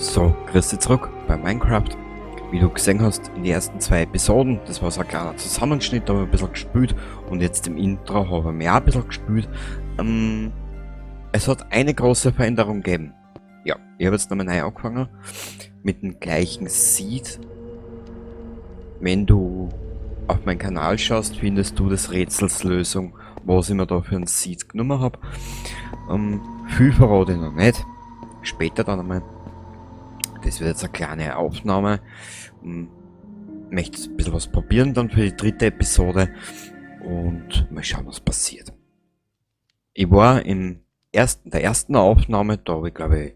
So, grüß dich zurück bei Minecraft. Wie du gesehen hast, in den ersten 2 Episoden, das war so ein kleiner Zusammenschnitt, da habe ich ein bisschen gespielt und jetzt im Intro habe ich mir auch ein bisschen gespielt. Es hat eine große Veränderung gegeben. Ja, ich habe jetzt nochmal neu angefangen mit dem gleichen Seed. Wenn du auf meinen Kanal schaust, findest du das Rätselslösung, was ich mir da für ein Seed genommen habe. Viel verrate ich noch nicht. Später dann einmal. Das wird jetzt eine kleine Aufnahme. Möchte ein bisschen was probieren dann für die 3. Episode und mal schauen, was passiert. Ich war in der ersten Aufnahme, da habe ich glaube ich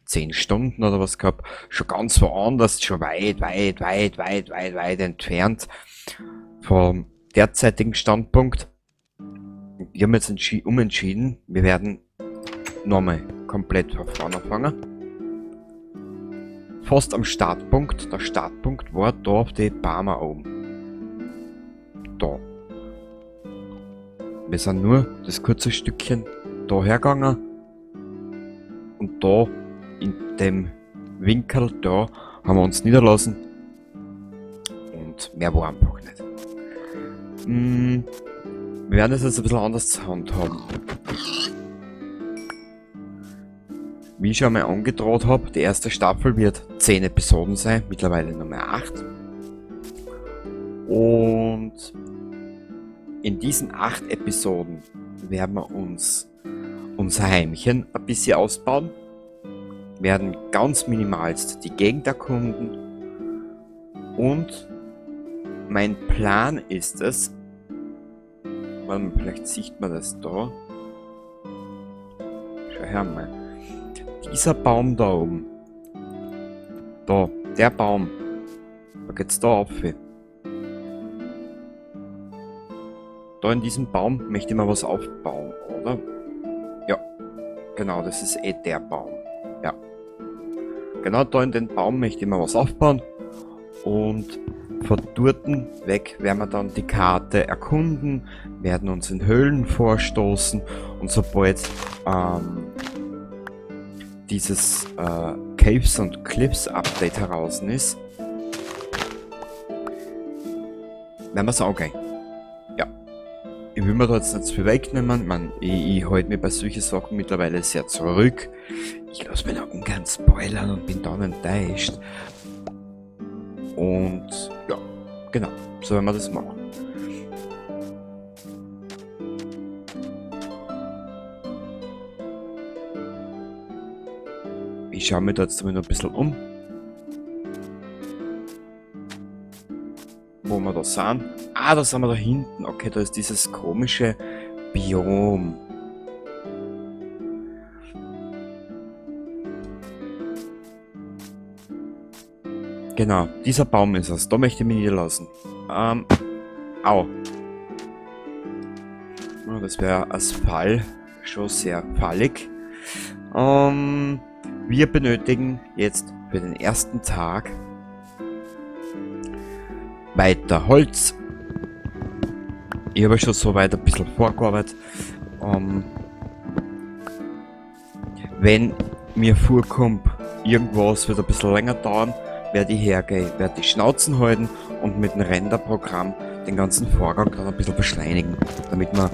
10 Stunden oder was gehabt, schon ganz woanders, schon weit entfernt vom derzeitigen Standpunkt. Wir haben jetzt umentschieden, wir werden nochmal komplett von vorne anfangen. Fast am Startpunkt. Der Startpunkt war da auf die Barmer oben. Da. Wir sind nur das kurze Stückchen da hergegangen. Und da, in dem Winkel da, haben wir uns niederlassen. Und mehr war einfach nicht. Wir werden das jetzt ein bisschen anders handhaben. Wie ich schon mal angedroht habe, die erste Staffel wird 10 Episoden sein, mittlerweile Nummer 8. Und in diesen 8 Episoden werden wir uns unser Heimchen ein bisschen ausbauen, werden ganz minimalst die Gegend erkunden und mein Plan ist es, warte mal, vielleicht sieht man das da. Schau her mal. Dieser Baum da oben. Da, der Baum. Da geht's da auf. Da in diesem Baum möchte ich mal was aufbauen, oder? Ja, genau, das ist der Baum. Ja. Genau da in den Baum möchte ich mal was aufbauen. Und von dort weg werden wir dann die Karte erkunden, werden uns in Höhlen vorstoßen und sobald dieses Caves und Cliffs Update heraus ist, werden wir es angehen. Ja. Ich will mir da jetzt nicht zu viel wegnehmen. Ich halte mich bei solchen Sachen mittlerweile sehr zurück. Ich lasse mich da ungern spoilern und bin dann enttäuscht. Und ja, genau, so werden wir das machen. Ich schaue mich da jetzt noch ein bisschen um. Wo wir da sind. Ah, da sind wir da hinten. Okay, da ist dieses komische Biom. Genau, dieser Baum ist es. Da möchte ich mich niederlassen. Au. Ja, das wäre als Fall schon sehr fallig. Wir benötigen jetzt für den ersten Tag weiter Holz. Ich habe schon so weit ein bisschen vorgearbeitet. Wenn mir vorkommt, irgendwas wird ein bisschen länger dauern, werde ich hergehen, werde die Schnauzen halten und mit dem Renderprogramm den ganzen Vorgang dann ein bisschen beschleunigen, damit wir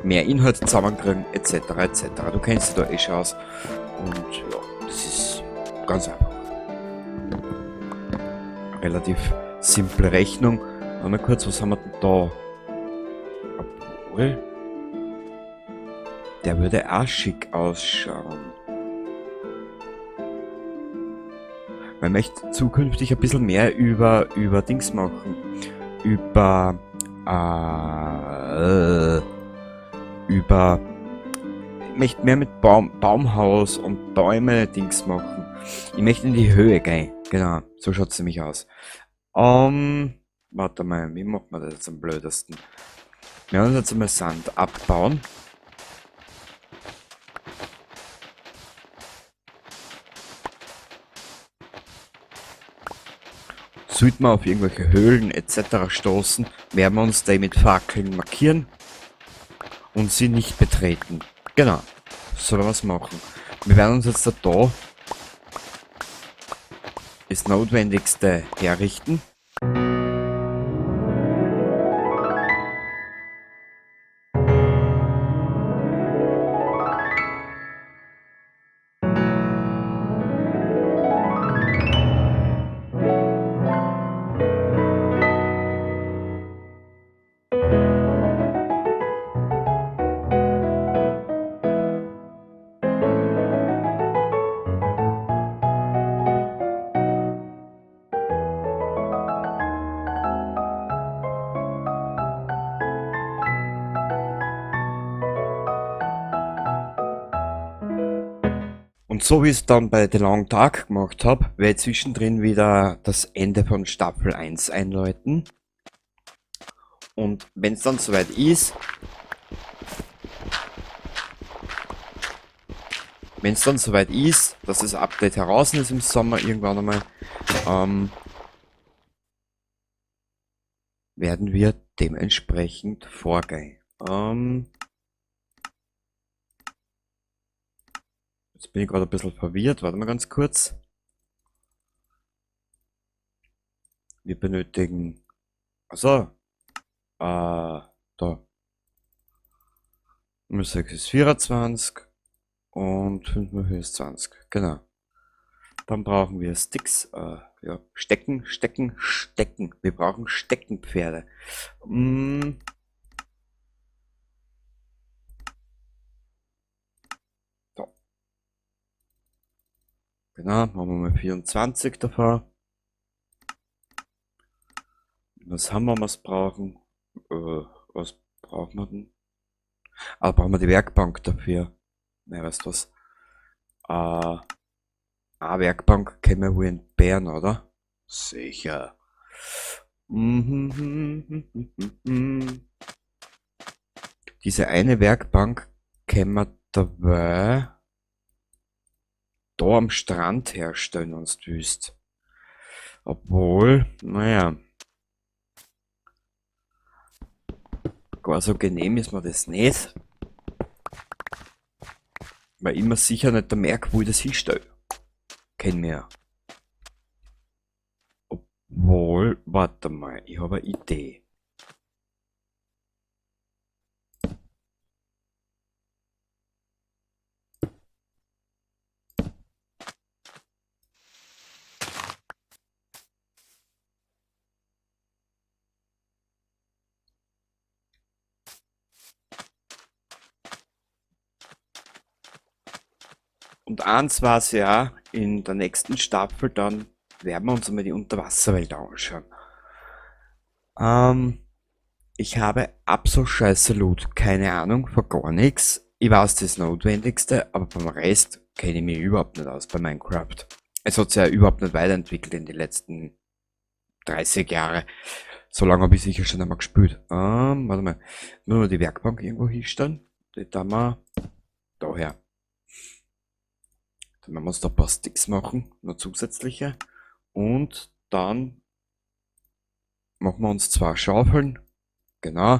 mehr Inhalt zusammenkriegen, etc. etc. Du kennst dich da eh schon aus. Und ja, das ist ganz einfach. Relativ simple Rechnung. Warte mal kurz, was haben wir denn da? Obwohl, der würde auch schick ausschauen. Man möchte zukünftig ein bisschen mehr über Dings machen. Ich möchte mehr mit Baumhaus und Bäume Dings machen. Ich möchte in die Höhe gehen. Genau, so schaut es nämlich aus. Warte mal, wie macht man das jetzt am blödesten? Wir werden jetzt einmal Sand abbauen. Sollten wir auf irgendwelche Höhlen etc. stoßen, werden wir uns die mit Fackeln markieren und sie nicht betreten. Genau, so werden wir es machen. Wir werden uns jetzt da das Notwendigste herrichten. Und so wie ich es dann bei The Long Dark gemacht habe, werde ich zwischendrin wieder das Ende von Staffel 1 einläuten. Und wenn es dann soweit ist, dass das Update heraus ist im Sommer irgendwann einmal, werden wir dementsprechend vorgehen. Jetzt bin ich gerade ein bisschen verwirrt. Warte mal ganz kurz. Wir benötigen... Also, da. Nummer 6 ist 24 und 5 mal höher ist 20. Genau. Dann brauchen wir Sticks. Ja, Stecken. Wir brauchen Steckenpferde. So. Genau, machen wir mal 24 davon. Was haben wir, was brauchen? Was brauchen wir denn? Ah, brauchen wir die Werkbank dafür. Ne, weißt du was? Werkbank können wir wohl entbehren, oder? Sicher. Diese eine Werkbank können wir dabei da am Strand herstellen, wenn du willst. Obwohl, naja, gar so genehm ist mir das nicht. Weil ich mir sicher nicht merke, wo ich das hinstelle. Kennen wir ja. Obwohl, warte mal, ich habe eine Idee. Und eins war's ja, in der nächsten Staffel dann werden wir uns einmal die Unterwasserwelt anschauen. Ähm, Ich habe absolut scheiße Loot, keine Ahnung von gar nichts. Ich weiß das Notwendigste, aber beim Rest kenne ich mich überhaupt nicht aus bei Minecraft. Es hat sich ja überhaupt nicht weiterentwickelt in den letzten 30 Jahren. So lange habe ich sicher schon einmal gespielt. Warte mal, nur noch die Werkbank irgendwo hinstellen. Die da wir daher. Dann werden wir uns da ein paar Sticks machen, noch zusätzliche. Und dann machen wir uns 2 Schaufeln. Genau.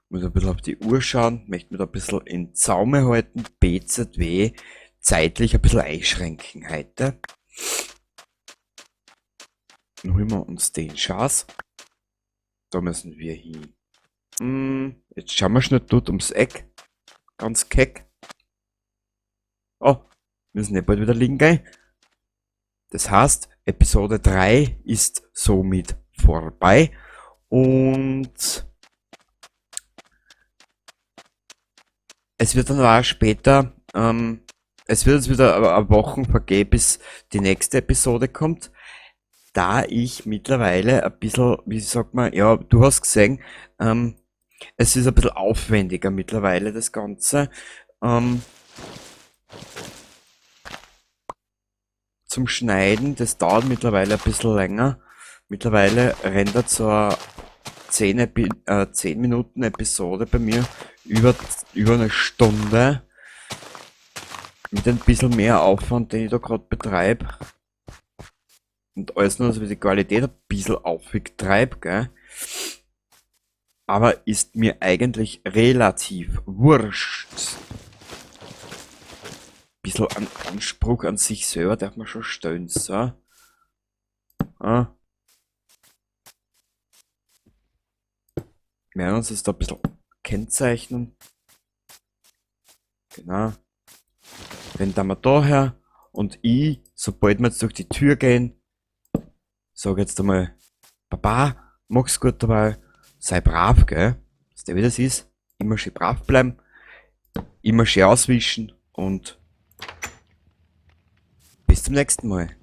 Muss ein bisschen auf die Uhr schauen, möchte mich da ein bisschen in Zaume halten, BZW zeitlich ein bisschen einschränken heute. Dann holen wir uns den Schatz. Da müssen wir hin. Jetzt schauen wir schnell dort ums Eck. Ganz keck. Oh, müssen nicht bald wieder liegen gehen. Das heißt, Episode 3 ist somit vorbei. Und es wird dann auch später, es wird jetzt wieder eine Wochen vergehen, bis die nächste Episode kommt, da ich mittlerweile ein bisschen, wie sagt man, ja, du hast gesehen, es ist ein bisschen aufwendiger mittlerweile, das Ganze. Zum Schneiden, das dauert mittlerweile ein bisschen länger. Mittlerweile rendert so eine 10 Minuten Episode bei mir über eine Stunde. Mit ein bisschen mehr Aufwand, den ich da gerade betreibe. Und alles nur, dass ich die Qualität ein bisschen aufgetreibe, gell. Aber ist mir eigentlich relativ wurscht. Bisschen an Anspruch an sich selber darf man schon stellen, so. Ah. Wir werden uns das da ein bisschen kennzeichnen. Genau. Dann da wir daher und ich, sobald wir jetzt durch die Tür gehen, sage jetzt einmal, Papa, mach's gut dabei, sei brav, gell? Weißt du, wie das ist? Immer schön brav bleiben, immer schön auswischen und bis zum nächsten Mal.